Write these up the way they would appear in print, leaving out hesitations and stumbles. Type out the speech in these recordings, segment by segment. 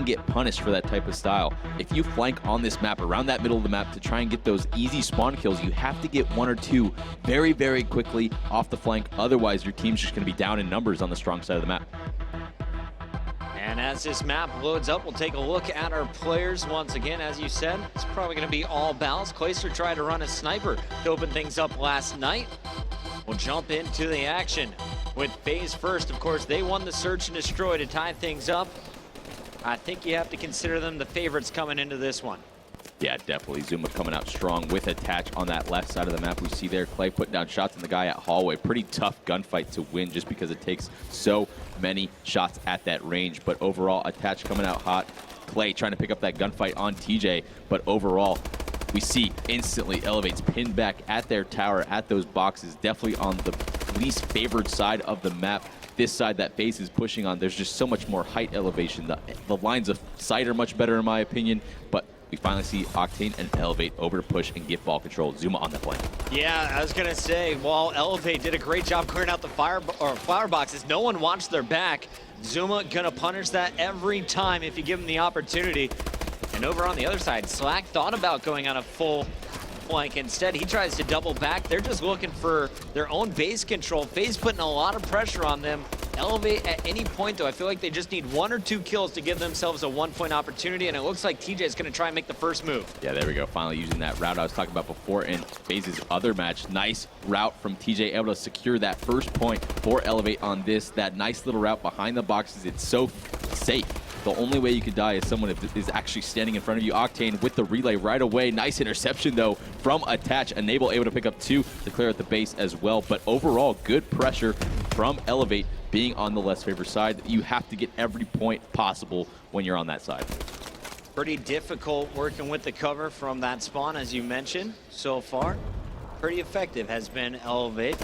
can get punished for that type of style. If you flank on this map, around that middle of the map, to try and get those easy spawn kills, you have to get 1 or 2 very, very quickly off the flank. Otherwise, your team's just going to be down in numbers on the strong side of the map. And as this map loads up, we'll take a look at our players once again. As you said, it's probably going to be all balance. Clayster tried to run a sniper to open things up last night. We'll jump into the action with FaZe first. Of course, they won the search and destroy to tie things up. I think you have to consider them the favorites coming into this one. Yeah, definitely. Zuma coming out strong with Attach on that left side of the map. We see there Clay putting down shots on the guy at Hallway. Pretty tough gunfight to win just because it takes so many shots at that range. But overall, Attach coming out hot. Clay trying to pick up that gunfight on TJ. But overall, we see instantly eLevate's pinned back at their tower, at those boxes. Definitely on the least favored side of the map. This side that FaZe is pushing on, there's just so much more height elevation. The lines of sight are much better in my opinion, but we finally see Octane and eLevate over to push and get ball control. Zuma on the flank. Yeah, I was gonna say, while eLevate did a great job clearing out the flower boxes, no one watched their back. Zuma gonna punish that every time if you give him the opportunity. And over on the other side, Slack thought about going on a full flank. Instead, he tries to double back. They're just looking for their own base control. FaZe putting a lot of pressure on them. eLevate at any point, though, I feel like they just need 1 or 2 kills to give themselves a 1-point opportunity, and it looks like TJ is going to try and make the first move. Yeah, there we go. Finally using that route I was talking about before in FaZe's other match. Nice route from TJ, able to secure that first point for eLevate on this. That nice little route behind the boxes. It's so safe. The only way you could die is someone is actually standing in front of you. Octane with the relay right away. Nice interception, though, from Attach. Enable able to pick up 2 to clear at the base as well. But overall, good pressure from eLevate being on the less favored side. You have to get every point possible when you're on that side. Pretty difficult working with the cover from that spawn, as you mentioned, so far. Pretty effective has been eLevate.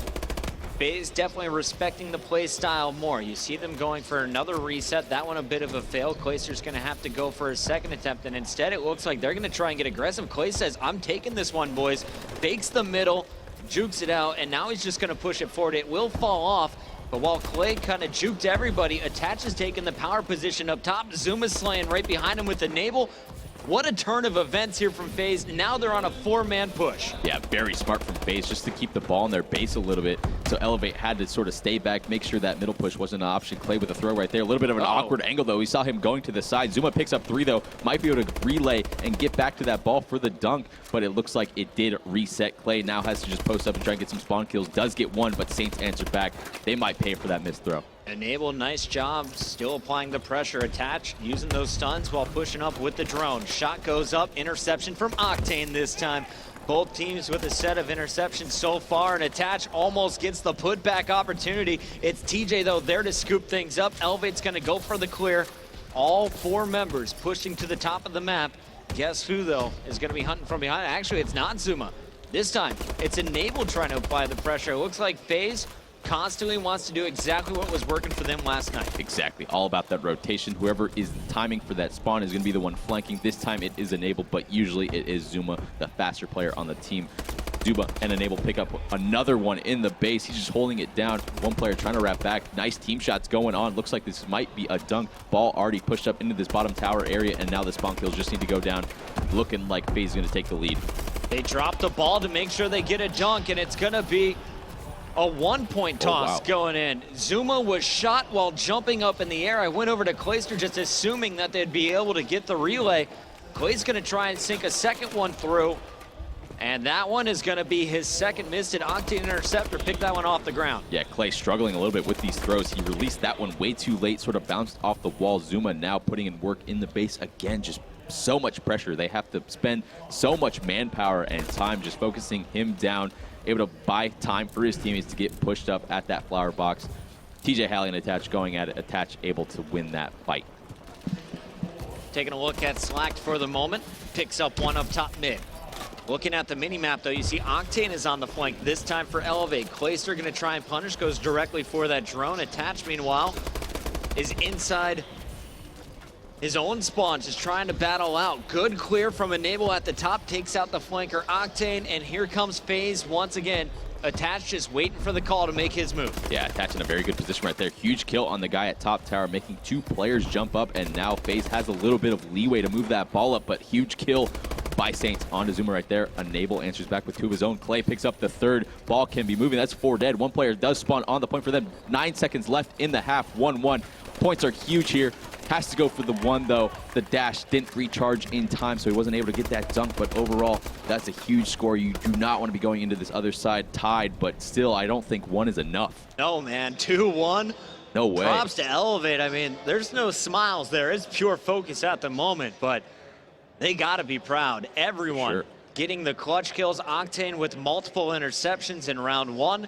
FaZe definitely respecting the play style more. You see them going for another reset. That one a bit of a fail. Clayster's going to have to go for a second attempt, and instead it looks like they're going to try and get aggressive. Clay says, I'm taking this one, boys. Fakes the middle, jukes it out, and now he's just going to push it forward. It will fall off, but while Clay kind of juked everybody, Attach is taking the power position up top. Zuma's slaying right behind him with Enable. What a turn of events here from FaZe. Now they're on a 4-man push. Yeah, very smart from FaZe just to keep the ball in their base a little bit. So eLevate had to sort of stay back, make sure that middle push wasn't an option. Clay with a throw right there. A little bit of an awkward angle, though. We saw him going to the side. Zuma picks up 3, though. Might be able to relay and get back to that ball for the dunk, but it looks like it did reset. Clay now has to just post up and try and get some spawn kills. Does get 1, but Saints answer back. They might pay for that missed throw. Enable, nice job, still applying the pressure. Attach, using those stuns while pushing up with the drone. Shot goes up, interception from Octane this time. Both teams with a set of interceptions so far, and Attach almost gets the putback opportunity. It's TJ, though, there to scoop things up. eLevate's going to go for the clear. All 4 members pushing to the top of the map. Guess who, though, is going to be hunting from behind? Actually, it's not Zuma. This time, it's Enable trying to apply the pressure. It looks like FaZe constantly wants to do exactly what was working for them last night. Exactly. All about that rotation. Whoever is timing for that spawn is going to be the one flanking. This time it is Enable, but usually it is Zuma, the faster player on the team. Zuma and Enable pick up another one in the base. He's just holding it down. One player trying to wrap back. Nice team shots going on. Looks like this might be a dunk. Ball already pushed up into this bottom tower area, and now the spawn kills just need to go down. Looking like FaZe is going to take the lead. They drop the ball to make sure they get a dunk, and it's going to be a 1-point toss going in. Zuma was shot while jumping up in the air. I went over to Clayster just assuming that they'd be able to get the relay. Clay's going to try and sink a second one through, and that one is going to be his second missed at Octane Interceptor. Pick that one off the ground. Yeah, Clay struggling a little bit with these throws. He released that one way too late, sort of bounced off the wall. Zuma now putting in work in the base again, just so much pressure. They have to spend so much manpower and time just focusing him down, able to buy time for his teammates to get pushed up at that flower box. TJ Halley and Attach going at it. Attach able to win that fight. Taking a look at Slack for the moment. Picks up 1 up top mid. Looking at the mini-map, though, you see Octane is on the flank, this time for eLevate. Clayster going to try and punish, goes directly for that drone. Attach, meanwhile, is inside His own spawn just trying to battle out. Good clear from Enable at the top, takes out the flanker Octane, and here comes FaZe once again. Attached, just waiting for the call to make his move. Yeah, Attached in a very good position right there. Huge kill on the guy at top tower, making 2 players jump up, and now FaZe has a little bit of leeway to move that ball up, but huge kill by Saints onto Zuma right there. Enable answers back with 2 of his own. Clay picks up the 3rd. Ball can be moving. That's 4 dead. 1 player does spawn on the point for them. 9 seconds left in the half. 1-1. Points are huge here. Has to go for the 1, though. The dash didn't recharge in time, so he wasn't able to get that dunk. But overall, that's a huge score. You do not want to be going into this other side tied, but still, I don't think 1 is enough. No, man. 2-1. No way. Props to eLevate. I mean, there's no smiles there. It's pure focus at the moment, but they got to be proud. Everyone Sure. getting the clutch kills. Octane with multiple interceptions in round 1.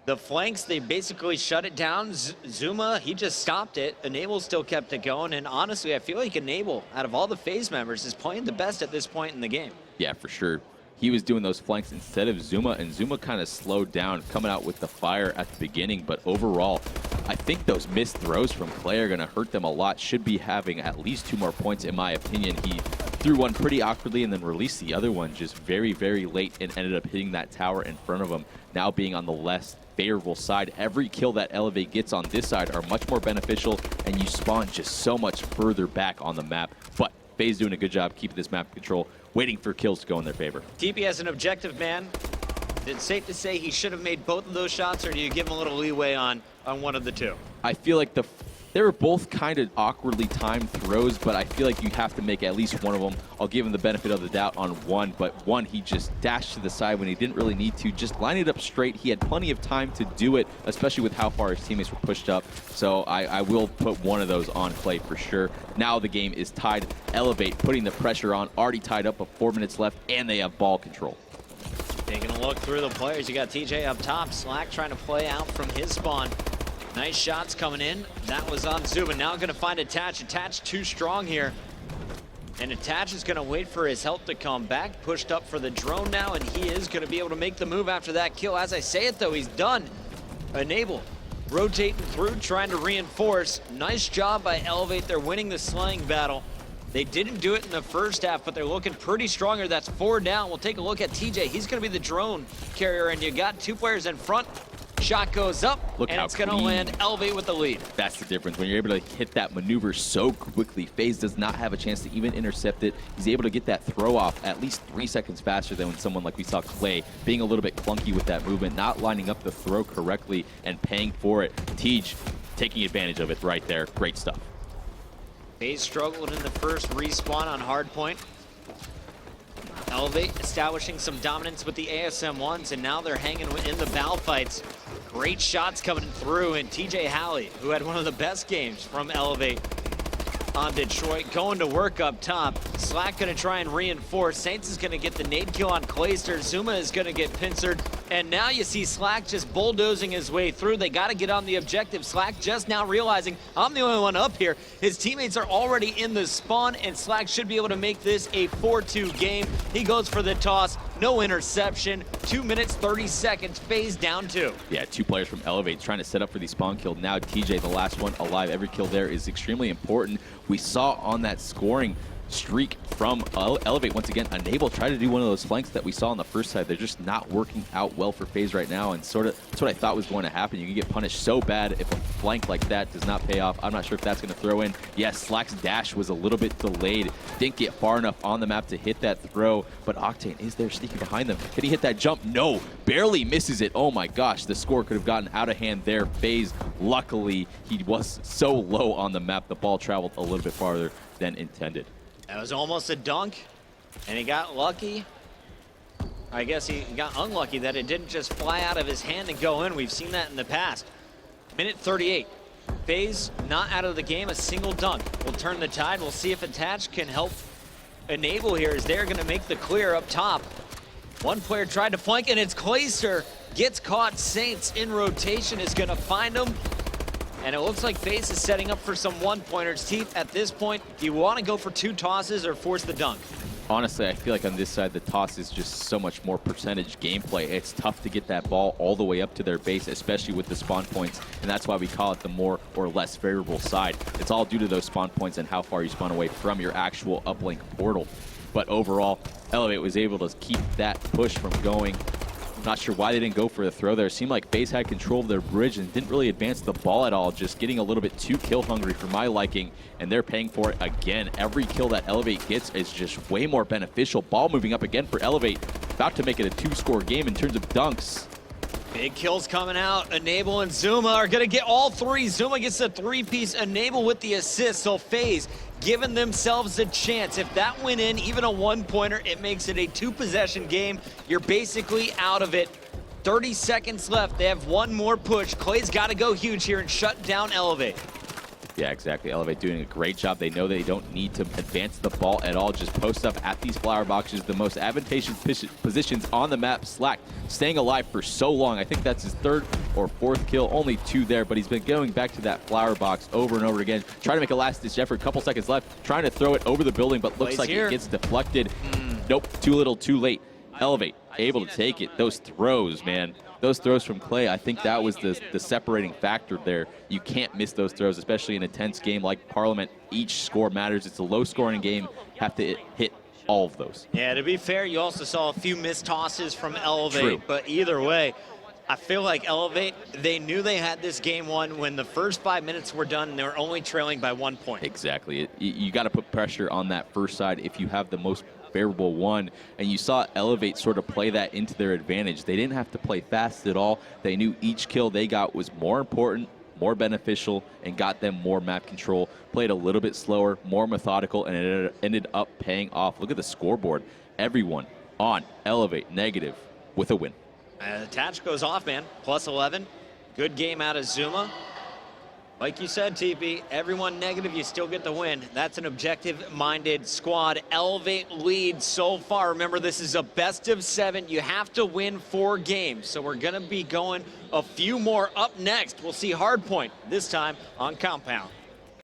The flanks, they basically shut it down. Zuma, he just stopped it. Enable still kept it going. And honestly, I feel like Enable, out of all the FaZe members, is playing the best at this point in the game. Yeah, for sure. He was doing those flanks instead of Zuma, and Zuma kind of slowed down, coming out with the fire at the beginning. But overall, I think those missed throws from Clay are going to hurt them a lot. Should be having at least 2 more points, in my opinion. He threw one pretty awkwardly and then released the other one just very, very late and ended up hitting that tower in front of him, now being on the less favorable side. Every kill that eLevate gets on this side are much more beneficial, and you spawn just so much further back on the map. But FaZe doing a good job keeping this map control, waiting for kills to go in their favor. TP as an objective man, is it safe to say he should have made both of those shots, or do you give him a little leeway on one of the 2? I feel like they were both kind of awkwardly timed throws, but I feel like you have to make at least one of them. I'll give him the benefit of the doubt on 1, but 1, he just dashed to the side when he didn't really need to. Just line it up straight. He had plenty of time to do it, especially with how far his teammates were pushed up. So I will put 1 of those on Clay for sure. Now the game is tied. eLevate putting the pressure on, already tied up with 4 minutes left, and they have ball control. Taking a look through the players, you got TJ up top. Slack trying to play out from his spawn. Nice shots coming in. That was on Zuma. Now going to find Attach. Attach too strong here. And Attach is going to wait for his health to come back. Pushed up for the drone now, and he is going to be able to make the move after that kill. As I say it, though, he's done. Enable rotating through, trying to reinforce. Nice job by eLevate. They're winning the slaying battle. They didn't do it in the first half, but they're looking pretty stronger. That's 4 down. We'll take a look at TJ. He's going to be the drone carrier, and you got 2 players in front. Shot goes up, Look and how it's going to clean. land eLevate with the lead. That's the difference. When you're able to hit that maneuver so quickly, FaZe does not have a chance to even intercept it. He's able to get that throw off at least 3 seconds faster than when someone like we saw Clay being a little bit clunky with that movement, not lining up the throw correctly and paying for it. Tej taking advantage of it right there. Great stuff. FaZe struggled in the first respawn on hardpoint. eLevate establishing some dominance with the ASM-1s, and now they're hanging in the battle fights. Great shots coming through, and TJ Halley, who had one of the best games from eLevate on Detroit, going to work up top. Slack going to try and reinforce. Saints is going to get the nade kill on Clayster. Zuma is going to get pincered. And now you see Slack just bulldozing his way through. They got to get on the objective. Slack just now realizing, I'm the only one up here. His teammates are already in the spawn, and Slack should be able to make this a 4-2 game. He goes for the toss. No interception. 2 minutes, 30 seconds. FaZe down 2. Yeah, 2 players from eLevate trying to set up for the spawn kill. Now TJ, the last one alive. Every kill there is extremely important. We saw on that scoring streak from eLevate once again, Enable try to do one of those flanks that we saw on the first side. They're just not working out well for FaZe right now, and sort of that's what I thought was going to happen. You can get punished so bad if a flank like that does not pay off. I'm not sure if that's going to throw in. Yes, Slack's dash was a little bit delayed. Didn't get far enough on the map to hit that throw, but Octane is there sneaking behind them. Can he hit that jump? No, barely misses it. Oh my gosh, the score could have gotten out of hand there. FaZe, luckily, he was so low on the map, the ball traveled a little bit farther than intended. That was almost a dunk, and he got lucky. I guess he got unlucky that it didn't just fly out of his hand and go in. We've seen that in the past. Minute 38. FaZe not out of the game. A single dunk will turn the tide. We'll see if Attach can help Enable here, as they're going to make the clear up top. One player tried to flank, and it's Clayster. Gets caught. Saints in rotation is going to find him. And it looks like FaZe is setting up for some one-pointers. Teeth, at this point, do you want to go for 2 tosses or force the dunk? Honestly, I feel like on this side, the toss is just so much more percentage gameplay. It's tough to get that ball all the way up to their base, especially with the spawn points, and that's why we call it the more or less favorable side. It's all due to those spawn points and how far you spawn away from your actual uplink portal. But overall, eLevate was able to keep that push from going. Not sure why they didn't go for the throw there. It seemed like FaZe had control of their bridge and didn't really advance the ball at all, just getting a little bit too kill hungry for my liking, and they're paying for it again. Every kill that eLevate gets is just way more beneficial. Ball moving up again for eLevate, about to make it a 2-score game in terms of dunks. Big kills coming out. Enable and Zuma are going to get all three. Zuma gets a three-piece. Enable with the assist. So FaZe giving themselves a chance. If that went in, even a one-pointer, it makes it a 2-possession game. You're basically out of it. 30 seconds left. They have one more push. Clay's got to go huge here and shut down eLevate. Yeah, exactly. eLevate doing a great job. They know they don't need to advance the ball at all. Just post up at these flower boxes. The most advantageous positions on the map. Slack staying alive for so long. I think that's his 3rd or 4th kill. Only 2 there, but he's been going back to that flower box over and over again. Trying to make a last-ditch effort. Couple seconds left. Trying to throw it over the building, but looks like it gets deflected. Nope, too little, too late. eLevate able to take it. Those throws, man. Those throws from Clay, I think that was the separating factor there. You can't miss those throws, especially in a tense game like Parliament. Each score matters. It's a low-scoring game. Have to hit all of those. Yeah, to be fair, you also saw a few missed tosses from eLevate. True. But either way, I feel like eLevate, they knew they had this game won when the first 5 minutes were done and they were only trailing by 1 point. Exactly. You got to put pressure on that first side if you have the most favorable one, and you saw eLevate sort of play that into their advantage. They didn't have to play fast at all. They knew each kill they got was more important, more beneficial, and got them more map control. Played a little bit slower, more methodical, and it ended up paying off. Look at the scoreboard. Everyone on eLevate negative with a win. The Tatch goes off, man. Plus 11. Good game out of Zuma. Like you said, TP, everyone negative, you still get the win. That's an objective-minded squad. eLevate leads so far. Remember, this is a best of 7. You have to win 4 games. So we're going to be going a few more up next. We'll see Hardpoint this time on Compound.